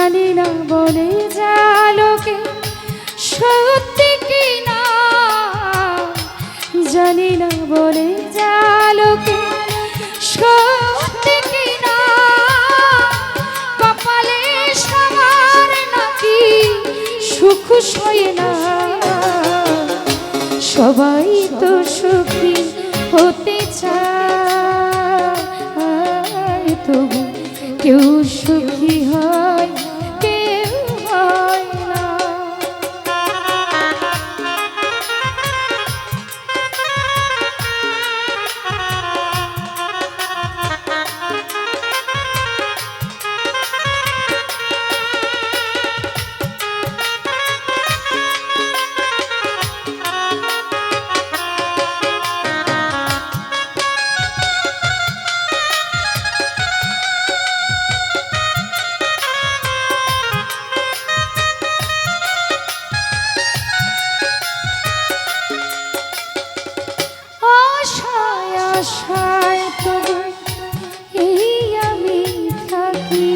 জানি না বলে যা লোকে সত্যি কি না, জানি না বলে যা লোকে সত্যি কি না, কপালে সবার নাকি সুখ সয় না। সবাই তো সুখী হতে চায়, তবু কেউ সুখী হয় কেউ হয় না। আশায় তবু এই আমি থাকি,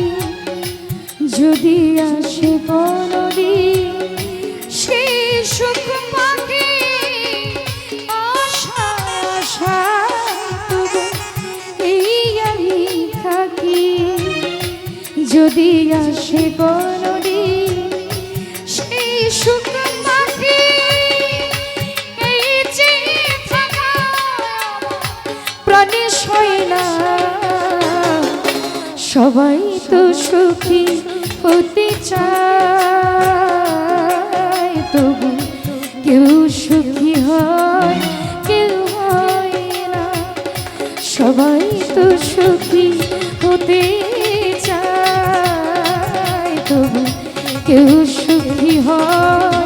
যদি আসে কোনদিন সেই সুখ পাখি। আশায় তবু এই আমি থাকি, যদি আসে কোনদিন সেই সুখ পাখি। সবাই তো সুখী হতে চায়, তবু কেউ সুখী হয় কেউ হয় না। সবাই তো সুখী হতে চায়, তবু কেউ সুখী হয়